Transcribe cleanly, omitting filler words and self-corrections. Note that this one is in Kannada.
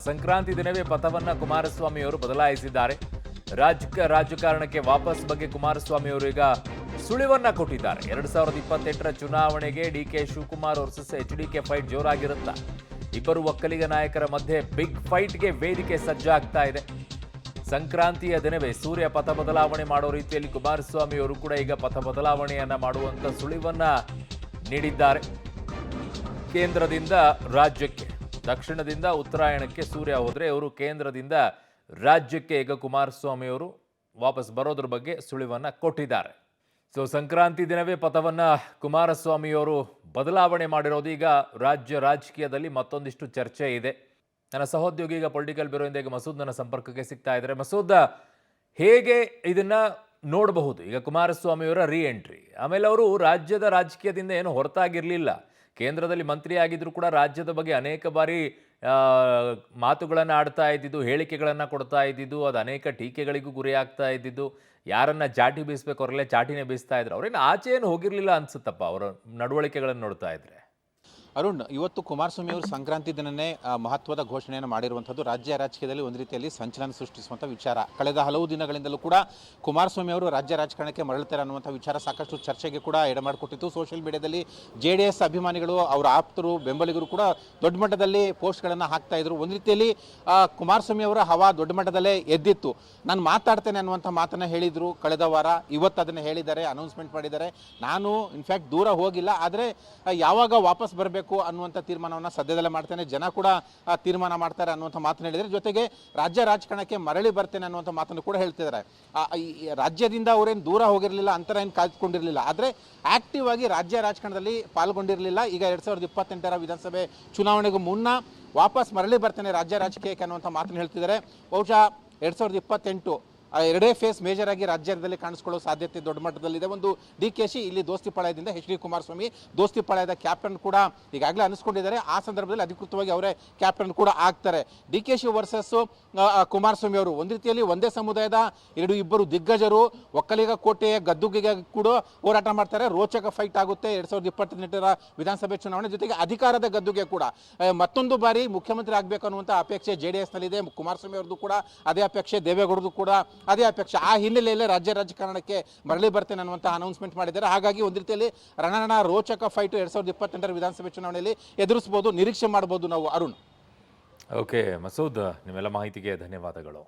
ಸಂಕ್ರಾಂತಿ ದಿನವೇ ಪಥವನ್ನ ಕುಮಾರಸ್ವಾಮಿ ಅವರು ಬದಲಾಯಿಸಿದ್ದಾರೆ. ರಾಜಕಾರಣಕ್ಕೆ ವಾಪಸ್ ಬಗ್ಗೆ ಕುಮಾರಸ್ವಾಮಿ ಅವರು ಈಗ ಸುಳಿವನ್ನ ಕೊಟ್ಟಿದ್ದಾರೆ. 2028ರ ಚುನಾವಣೆಗೆ DK Shivakumar versus HDK fight ಜೋರಾಗಿರುತ್ತಾ? ಇಬ್ಬರು ಒಕ್ಕಲಿಗ ನಾಯಕರ ಮಧ್ಯೆ ಬಿಗ್ ಫೈಟ್ಗೆ ವೇದಿಕೆ ಸಜ್ಜಾಗ್ತಾ ಇದೆ. ಸಂಕ್ರಾಂತಿಯ ದಿನವೇ ಸೂರ್ಯ ಪಥ ಬದಲಾವಣೆ ಮಾಡೋ ರೀತಿಯಲ್ಲಿ ಕುಮಾರಸ್ವಾಮಿ ಅವರು ಕೂಡ ಈಗ ಪಥ ಬದಲಾವಣೆಯನ್ನ ಮಾಡುವಂತ ಸುಳಿವನ್ನ ನೀಡಿದ್ದಾರೆ. ಕೇಂದ್ರದಿಂದ ರಾಜ್ಯಕ್ಕೆ, ದಕ್ಷಿಣದಿಂದ ಉತ್ತರಾಯಣಕ್ಕೆ ಸೂರ್ಯ ಹೋದ್ರೆ ಅವರು ಕೇಂದ್ರದಿಂದ ರಾಜ್ಯಕ್ಕೆ ಈಗ ಕುಮಾರಸ್ವಾಮಿ ಅವರು ವಾಪಸ್ ಬರೋದ್ರ ಬಗ್ಗೆ ಸುಳಿವನ್ನ ಕೊಟ್ಟಿದ್ದಾರೆ. ಸೊ ಸಂಕ್ರಾಂತಿ ದಿನವೇ ಪಥವನ್ನ ಕುಮಾರಸ್ವಾಮಿ ಅವರು ಬದಲಾವಣೆ ಮಾಡಿರೋದು ಈಗ ರಾಜ್ಯ ರಾಜಕೀಯದಲ್ಲಿ ಮತ್ತೊಂದಿಷ್ಟು ಚರ್ಚೆ ಇದೆ. ನನ್ನ ಸಹೋದ್ಯೋಗಿ ಈಗ ಪೊಲಿಟಿಕಲ್ ಬ್ಯೂರೋಯಿಂದ ಈಗ ಮಸೂದ್ ನನ್ನ ಸಂಪರ್ಕಕ್ಕೆ ಸಿಗ್ತಾ ಇದ್ದಾರೆ. ಮಸೂದ್, ಹೇಗೆ ಇದನ್ನ ನೋಡಬಹುದು? ಈಗ ಕುಮಾರಸ್ವಾಮಿ ಅವರ ರೀ ಎಂಟ್ರಿ, ಆಮೇಲೆ ಅವರು ರಾಜ್ಯದ ರಾಜಕೀಯದಿಂದ ಏನು ಹೊರತಾಗಿರ್ಲಿಲ್ಲ. ಕೇಂದ್ರದಲ್ಲಿ ಮಂತ್ರಿ ಆಗಿದ್ರು ಕೂಡ ರಾಜ್ಯದ ಬಗ್ಗೆ ಅನೇಕ ಬಾರಿ ಮಾತುಗಳನ್ನು ಆಡ್ತಾ ಇದ್ದಿದ್ದು, ಹೇಳಿಕೆಗಳನ್ನು ಕೊಡ್ತಾ ಇದ್ದಿದ್ದು, ಅದು ಅನೇಕ ಟೀಕೆಗಳಿಗೂ ಗುರಿ ಆಗ್ತಾ ಇದ್ದಿದ್ದು. ಯಾರನ್ನ ಚಾಟಿ ಬೀಸಬೇಕು ಅವರೆಲ್ಲ ಚಾಟಿನೇ ಬೀಸ್ತಾ ಇದ್ರು. ಅವ್ರೇನು ಆಚೆ ಏನು ಹೋಗಿರ್ಲಿಲ್ಲ ಅನ್ಸುತ್ತಪ್ಪ ಅವರ ನಡವಳಿಕೆಗಳನ್ನು ನೋಡ್ತಾ ಇದ್ರೆ. ಅರುಣ್, ಇವತ್ತು ಕುಮಾರಸ್ವಾಮಿ ಅವರು ಸಂಕ್ರಾಂತಿ ದಿನನೇ ಮಹತ್ವದ ಘೋಷಣೆಯನ್ನು ಮಾಡಿರುವಂಥದ್ದು ರಾಜ್ಯ ರಾಜಕೀಯದಲ್ಲಿ ಒಂದು ರೀತಿಯಲ್ಲಿ ಸಂಚಲನ ಸೃಷ್ಟಿಸುವಂಥ ವಿಚಾರ. ಕಳೆದ ಹಲವು ದಿನಗಳಿಂದಲೂ ಕೂಡ ಕುಮಾರಸ್ವಾಮಿ ಅವರು ರಾಜ್ಯ ರಾಜಕಾರಣಕ್ಕೆ ಮರಳುತ್ತಾರೆ ಅನ್ನುವಂಥ ವಿಚಾರ ಸಾಕಷ್ಟು ಚರ್ಚೆಗೆ ಕೂಡ ಎಡೆಮಾಡಿಕೊಟ್ಟಿತ್ತು. ಸೋಷಿಯಲ್ ಮೀಡಿಯಾದಲ್ಲಿ JDS ಅಭಿಮಾನಿಗಳು, ಅವರ ಆಪ್ತರು, ಬೆಂಬಲಿಗರು ಕೂಡ ದೊಡ್ಡ ಮಟ್ಟದಲ್ಲಿ ಪೋಸ್ಟ್ಗಳನ್ನು ಹಾಕ್ತಾ ಇದ್ರು. ಒಂದು ರೀತಿಯಲ್ಲಿ ಕುಮಾರಸ್ವಾಮಿ ಅವರ ಹವಾ ದೊಡ್ಡ ಮಟ್ಟದಲ್ಲೇ ಎದ್ದಿತ್ತು. ನಾನು ಮಾತಾಡ್ತೇನೆ ಅನ್ನುವಂಥ ಮಾತನ್ನು ಹೇಳಿದರು ಕಳೆದ ವಾರ. ಇವತ್ತು ಅದನ್ನು ಹೇಳಿದ್ದಾರೆ, ಅನೌನ್ಸ್ಮೆಂಟ್ ಮಾಡಿದ್ದಾರೆ. ನಾನು ಇನ್ಫ್ಯಾಕ್ಟ್ ದೂರ ಹೋಗಿಲ್ಲ, ಆದರೆ ಯಾವಾಗ ವಾಪಸ್ ಬರಬೇಕು ಅನ್ನುವಂಥ ತೀರ್ಮಾನವನ್ನು ಸದ್ಯದಲ್ಲೇ ಮಾಡ್ತೇನೆ, ಜನ ಕೂಡ ತೀರ್ಮಾನ ಮಾಡ್ತಾರೆ ಅನ್ನುವಂಥ ಮಾತನ್ನು ಹೇಳಿದರೆ, ಜೊತೆಗೆ ರಾಜ್ಯ ರಾಜಕಾರಣಕ್ಕೆ ಮರಳಿ ಬರ್ತೇನೆ ಅನ್ನುವಂಥ ಮಾತನ್ನು ಕೂಡ ಹೇಳ್ತಿದ್ದಾರೆ. ರಾಜ್ಯದಿಂದ ಅವರೇನು ದೂರ ಹೋಗಿರಲಿಲ್ಲ, ಅಂತರ ಏನು ಕಾಯ್ದುಕೊಂಡಿರಲಿಲ್ಲ, ಆದರೆ ಆಕ್ಟಿವ್ ಆಗಿ ರಾಜ್ಯ ರಾಜಕಾರಣದಲ್ಲಿ ಪಾಲ್ಗೊಂಡಿರಲಿಲ್ಲ. ಈಗ 2028ರ ವಿಧಾನಸಭೆ ಚುನಾವಣೆಗೂ ಮುನ್ನ ವಾಪಸ್ ಮರಳಿ ಬರ್ತೇನೆ ರಾಜ್ಯ ರಾಜಕೀಯಕ್ಕೆ ಅನ್ನುವಂಥ ಮಾತನ್ನು ಹೇಳ್ತಿದ್ದಾರೆ. ಬಹುಶಃ 2028 ಎರಡೇ ಫೇಸ್ ಮೇಜರ್ ಆಗಿ ರಾಜ್ಯದಲ್ಲಿ ಕಾಣಿಸ್ಕೊಳ್ಳೋ ಸಾಧ್ಯತೆ ದೊಡ್ಡ ಮಟ್ಟದಲ್ಲಿದೆ. ಒಂದು DKC, ಇಲ್ಲಿ ದೋಸ್ತಿಪಾಳ್ಯದಿಂದ HD ಕುಮಾರಸ್ವಾಮಿ, ದೋಸ್ತಿಪಾಳ್ಯದ ಕ್ಯಾಪ್ಟನ್ ಕೂಡ ಈಗಾಗಲೇ ಅನಿಸ್ಕೊಂಡಿದ್ದಾರೆ. ಆ ಸಂದರ್ಭದಲ್ಲಿ ಅಧಿಕೃತವಾಗಿ ಅವರೇ ಕ್ಯಾಪ್ಟನ್ ಕೂಡ ಆಗ್ತಾರೆ. DKC ವರ್ಸಸ್ ಕುಮಾರಸ್ವಾಮಿ ಅವರು ಒಂದು ರೀತಿಯಲ್ಲಿ ಒಂದೇ ಸಮುದಾಯದ ಇಬ್ಬರು ದಿಗ್ಗಜರು ಒಕ್ಕಲಿಗ ಕೋಟೆಯ ಗದ್ದುಗೆಗೆ ಕೂಡ ಹೋರಾಟ ಮಾಡ್ತಾರೆ. ರೋಚಕ ಫೈಟ್ ಆಗುತ್ತೆ 2028ರ ವಿಧಾನಸಭೆ ಚುನಾವಣೆ. ಜೊತೆಗೆ ಅಧಿಕಾರದ ಗದ್ದುಗೆ ಕೂಡ ಮತ್ತೊಂದು ಬಾರಿ ಮುಖ್ಯಮಂತ್ರಿ ಆಗಬೇಕು ಅನ್ನುವಂಥ ಅಪೇಕ್ಷೆ JDS ನಲ್ಲಿದೆ. ಕುಮಾರಸ್ವಾಮಿ ಅವ್ರದ್ದು ಕೂಡ ಅದೇ ಅಪೇಕ್ಷೆ, ದೇವೇಗೌಡರದು ಕೂಡ ಅದೇ ಅಪೇಕ್ಷೆ. ಆ ಹಿನ್ನೆಲೆಯಲ್ಲೇ ರಾಜ್ಯ ರಾಜಕಾರಣಕ್ಕೆ ಮರಳಿ ಬರ್ತೇನೆ ಅನ್ನುವಂಥ ಅನೌನ್ಸ್ಮೆಂಟ್ ಮಾಡಿದ್ದಾರೆ. ಹಾಗಾಗಿ ಒಂದು ರೀತಿಯಲ್ಲಿ ರಣರಣ ರೋಚಕ ಫೈಟ್ 2028ರ ವಿಧಾನಸಭೆ ಚುನಾವಣೆಯಲ್ಲಿ ಎದುರಿಸಬಹುದು, ನಿರೀಕ್ಷೆ ಮಾಡಬಹುದು ನಾವು. ಅರುಣ್. ಓಕೆ ಮಸೂದ್, ನಿಮ್ಮೆಲ್ಲ ಮಾಹಿತಿಗೆ ಧನ್ಯವಾದಗಳು.